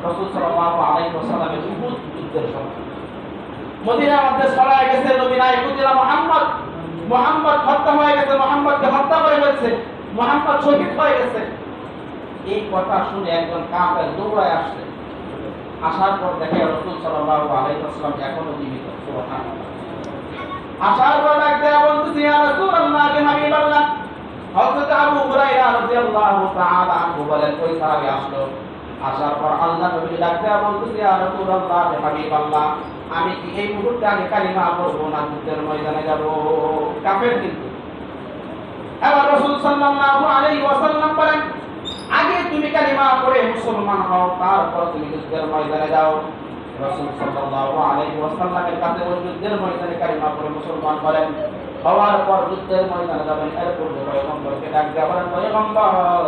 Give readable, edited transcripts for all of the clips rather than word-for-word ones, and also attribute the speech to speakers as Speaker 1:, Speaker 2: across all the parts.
Speaker 1: রাসূল সাল্লাল্লাহু আলাইহি ওয়াসাল্লামের উহুদ যুদ্ধের সময় মদিনার মধ্যে ছড়ায় গেছে নবী নায়কুল্লাহ মুহাম্মদ মুহাম্মদ হত্যা হয়ে গেছে, মুহাম্মদকে হত্যা করে ফেলছে, মুহাম্মদ শহীদ হয়ে গেছে। এই কথা শুনে একজন কাফের দৌড়ায় আসছে। আসার পর দেখে রাসূল সাল্লাল্লাহু আলাইহি ওয়াসাল্লাম এখনো জীবিত। সুবহানাল্লাহ। আসার পর ডাকতে বলতেছে, ইয়া রাসূলুল্লাহ, হে হাবিবাল্লাহ। হযরত আবু হুরায়রা রাদিয়াল্লাহু তাআলা আনহু বলেন, ওই সাহাবী আসলো। আসার পর আল্লাহ নবী ডাকতে বলতেছে, ইয়া রাসূলুল্লাহ, হে হাবিবাল্লাহ, আমি কি এই মুহূর্তে আমি কালিমা পড়বো না যুদ্ধের ময়দানে যাব? কাফের কিন্তু। এবার রাসূল সাল্লাল্লাহু আলাইহি ওয়াসাল্লাম বলেন, আগে তুমি কালিমা পড়ে মুসলমান হও, তারপর তুমি যুদ্ধের ময়দানে যাও। রাসূল সাল্লাল্লাহু আলাইহি ওয়াসাল্লামের কাছে ওই যুদ্ধের ময়দানে কালিমা পড়ে মুসলমান হলেন। হওয়ার পর যুদ্ধের ময়দানে যাবেন, এরপর পয়গম্বরকে ডাক দেয়া বলেন, পয়গম্বর,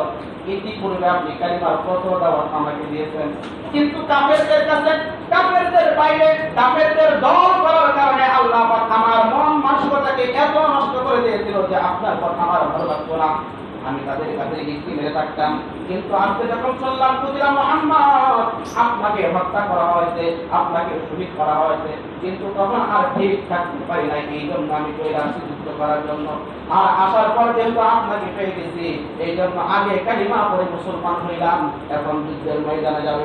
Speaker 1: ইতিপূর্বে আপনি কালিমার কত দাওয়াত আমাকে দিয়েছেন, কিন্তু কাফেরদের কাছে, কাফেরদের বাইরে, কাফেরদের দল করার কারণে আল্লাহ পাক আমার মন মানসিকতাকে এত নষ্ট করে দিয়েছিল যে আপনার কথা আমার ভালো লাগতো না। আমি তাদের কাছে গিয়ে মেরে থাকতাম, কিন্তু আজকে যখন শুনলাম বুঝলাম মুহাম্মদ আপনাকে হত্যা করা হয়েছে, আপনাকে শহীদ করা হয়েছে, কিন্তু তখন আর ঠিক থাকতে পারি নাই, এই জন্য আমি চলে আসছি যুদ্ধ করার জন্য। আর আসার পর যেহেতু আপনাকে পেয়ে গেছি, এই জন্য আগে কালিমা পড়ে মুসলমান হইলাম, এখন যুদ্ধের ময়দানে যাব।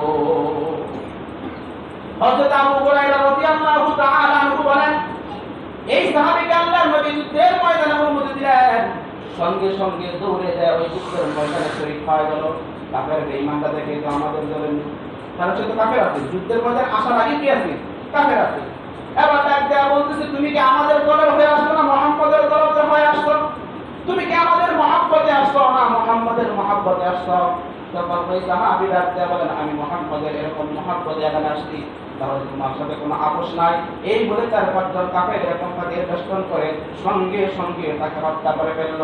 Speaker 1: হযরত আবু হুরায়রা রাদিয়াল্লাহু তাআলা আনহু বলেন, এই সাহাবীকে আল্লাহর নবী যুদ্ধের ময়দানে অনুমতি দিলেন, সঙ্গে সঙ্গে দৌড়ে যায় ওই যুদ্ধের ময়দানে শরীক হয়ে গেল। কাফের বেঈমানটা দেখে তো আমাদের দলের তারা তো কাফের আছে, যুদ্ধের ময়দানে আসার আগে কি আছে? কাফের আছে। এবার ডাক দেয়া বলতেছে, তুমি কি আমাদের দলের হয়ে আসছো না মুহাম্মদের দলের হয়ে আসছো? তুমি কি আমাদের মহব্বতে আসছো না মুহাম্মদের মহব্বতে আসছো? তখন ওই সাহাবী ডাক দেয়া বলেন, আমি মুহাম্মদের এরকম মহব্বতে এখানে আসছি, তাহলে তোমার সাথে কোনো আপোষ নাই। এই বলে 4-5 জন কাফের এরকম তাকে বেষ্টন করে সঙ্গে সঙ্গে তাকে হত্যা করে ফেলল,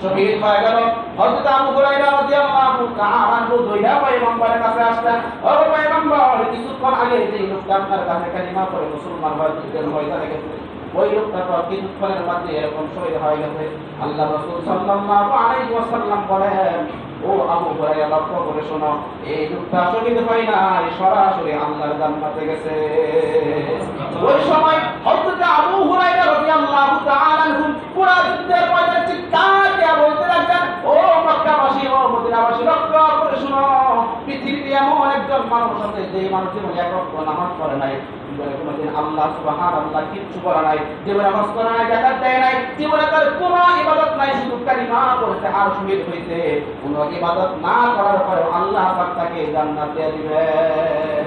Speaker 1: শহীদ হয়ে গেল। হযরত আবু হুরায়রা রাদিয়াল্লাহু তাআলা আনহু দইরা পয়গম্বরের কাছে আসলেন, ও পয়গম্বর, কিছুক্ষণ আগে যে লোকটা আপনার কাছে কালিমা পড়ে মুসলমান হয়ে যুদ্ধের ময়দানে গেছে, ওই লোকটা তো কিছুক্ষণের মধ্যে এরকম শহীদ হয়ে গেছে। আল্লাহ রাসূল সাল্লাল্লাহু আলাইহি ওয়াসাল্লাম বলেন, ও আবু হুরায়রা, লক্ষ্য করে শোনো, এই লোকটা শহীদ হয় না, সরাসরি আল্লাহর জান্নাতে গেছে। ওই সময় হযরত আবু হুরায়রা রাদিয়াল্লাহু তাআলা আনহু পুরো যুদ্ধের ময়দানে চিৎকার দিয়ে বলতে লাগলেন, ও মক্কাবাসী, ও মদিনাবাসী, লক্ষ্য করে শোনো, পৃথিবীতে এমন একজন মানুষ আছে যে মানুষ জীবনে এক ওয়াক্ত নামাজ পড়ে নাই, জীবনে কোনোদিন আল্লাহ সুবহানাল্লাহ কিচ্ছু বলে নাই, জীবনে নামাজ পড়ে নাই, যাকাত দেয় নাই, জীবনে তার কোনো ইবাদত নাই, শুধু কালিমা পড়েছে আর শহীদ হয়েছে। কোনো ইবাদত না করার পরেও আল্লাহ পাক তাকে জান্নাত দিয়ে দিবেন।